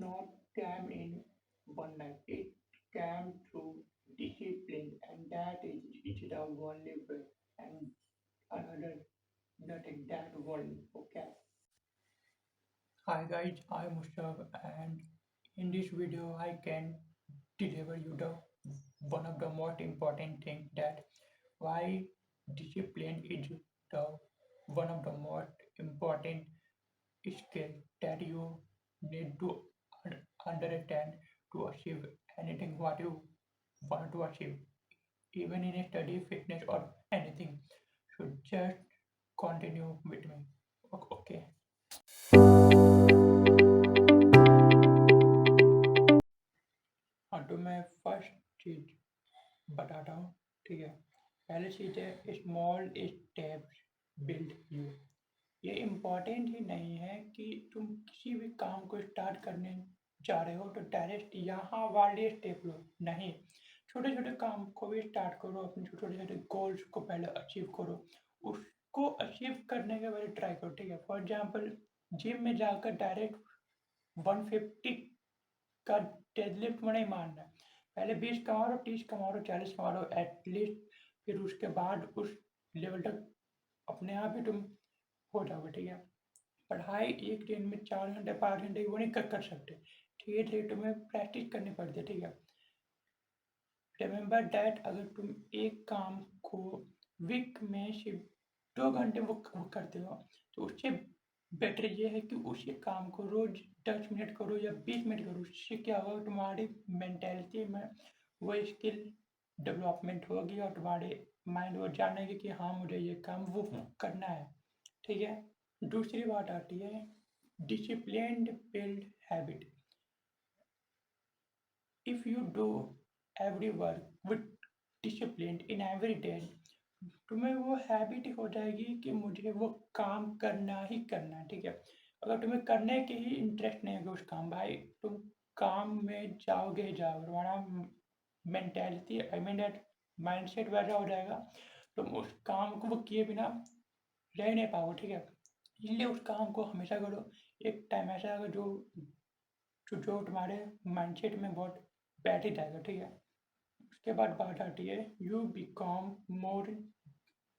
not come in one night. It came through discipline, and that is the only way. And another nothing that one. Okay. Hi guys, I'm Mustafa, and in this video I can deliver you the one of the most important thing that why discipline is the one of the most important skill that you need to understand to achieve anything what you want to achieve, even in a study, fitness, or anything. So just continue with me. Okay. हाँ तो मैं first चीज बताता हूँ, ठीक है। पहली चीज है स्मॉल स्टेप्स बिल्ड यू। ये इम्पोर्टेंट ही नहीं है कि तुम किसी भी काम को स्टार्ट करने जा रहे हो तो डायरेक्ट यहाँ वाले स्टेप लो, नहीं। छोटे छोटे काम को भी स्टार्ट करो, अपने छोटे छोटे गोल्स को पहले अचीव करो, उसको अचीव करने के बाद ट्राई करो, ठीक है। फॉर एग्जाम्पल जिम में जाकर डायरेक्ट 150 का डेडलिफ्ट में नहीं मारना है। पहले 20 कमा लो, 30 कमा लो, 40 कमा लो एटलीस्ट, फिर उसके बाद उस लेवल तक अपने आप ही तुम हो जाओगे, ठीक है। पढ़ाई एक दिन में 4 घंटे 5 घंटे वो नहीं कर सकते, धीरे धीरे तुम्हें प्रैक्टिस करनी पड़ती है, ठीक है। रिमेंबर डैट अगर तुम एक काम को वीक में सिर्फ 2 घंटे वो करते हो तो उससे बेटर ये है कि उसी काम को रोज 10 मिनट करो या 20 मिनट करो। उससे क्या होगा, तुम्हारी मेंटेलिटी में वो स्किल डेवलपमेंट होगी और तुम्हारे माइंड वो जानेगी कि हाँ मुझे ये काम वो करना है, ठीक है। दूसरी बात आती है disciplined build habit. If you do every work with discipline in every day, तुम्हें वो हैबिट हो जाएगी कि मुझे वो काम करना ही करना है, ठीक है। अगर तुम्हें करने की ही इंटरेस्ट नहीं होगा उस काम, भाई तुम काम में जाओगे ही जाओगे, तुम्हारा mentality I mean that mindset वैसा हो जाएगा, तुम उस काम को वो किए बिना रह नहीं पाओगे, ठीक है। इसलिए उस काम को हमेशा करो। एक टाइम ऐसा आएगा जो तुम्हारे माइंडसेट में बहुत बैठ ही जाएगा, ठीक है। उसके बाद बात आती है you become more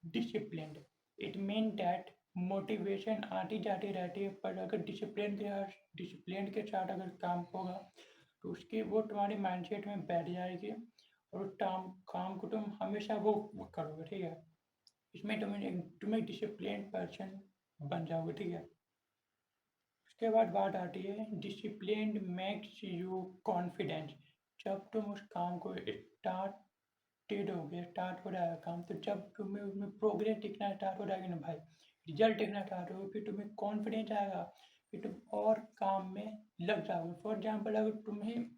disciplined. It mean that motivation आती जाती रहती है, पर अगर डिसिप्लिन के साथ अगर काम होगा तो उसकी वो तुम्हारी माइंडसेट में बैठ जाएगी और काम को तुम हमेशा वो करोगे, ठीक है। इसमें तुम्हें डिसिप्लिन पर्सन बन जाओगे, ठीक है। उसके बाद बात आती है डिसिप्लिन मेक्स यू कॉन्फिडेंस। जब तुम उस काम को स्टार्ट हो जाएगा काम, तो जब तुम्हें उसमें प्रोग्रेस दिखना स्टार्ट हो जाएगी ना भाई, रिजल्ट दिखना स्टार्ट होगा, फिर तुम्हें कॉन्फिडेंस आएगा, फिर तुम और काम में लग जाओगे। फॉर एग्जाम्पल अगर तुम्हें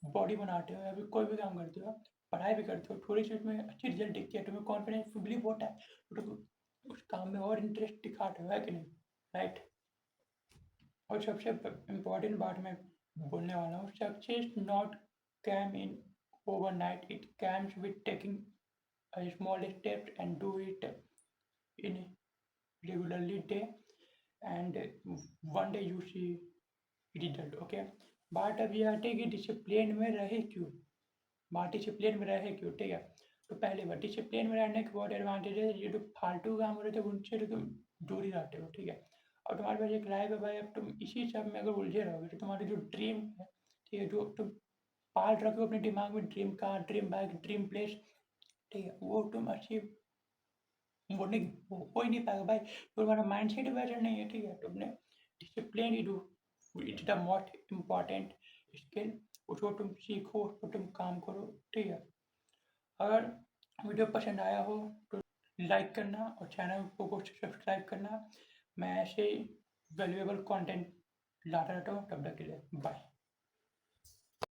बॉडी बनाते हो या फिर कोई भी काम करते हो, पढ़ाई भी करते हो, थोड़ी सी उसमें अच्छी रिजल्ट दिखती है, तुम्हें कॉन्फिडेंस बिलीव होता है, तो तुम उस काम में और इंटरेस्ट दिखाते हो, है कि नहीं, राइट। और सबसे इम्पोर्टेंट बात मैं बोलने वाला हूँ, success not came in overnight. It comes with taking a small step and do it in regularly day, and one day you see result, okay। बात अब ये आती है कि डिसिप्लिन में रहे क्यों, डिसिप्लिन में रहे क्यों, ठीक है। तो पहले बात, डिसिप्लिन में रहने के बहुत एडवांटेज है। ये जो फालतू काम हो रहे थे उनसे तो तुम दूर ही रहते हो, ठीक है। और तुम्हारे पास एक लाइफ है भाई, अब तुम इसी सब में अगर उलझे रहोगे तो तुम्हारी जो ड्रीम है, ठीक है, जो तुम पाल रखे हो अपने दिमाग में, dream car, dream bike, dream place, ठीक है, वो तुम अचीव वो नहीं हो ही नहीं पाएगा भाई, तो तुम्हारा माइंड सेट वैसा नहीं है, ठीक है। तुमने discipline he do, it's the most important skill. उसको तुम सीखो, उसको तुम काम करो, ठीक है। अगर वीडियो पसंद आया हो तो लाइक करना और चैनल को सब्सक्राइब करना। मैं ऐसे ही वैल्यूएबल कंटेंट लाता रहता हूँ, तब तक के लिए बाय।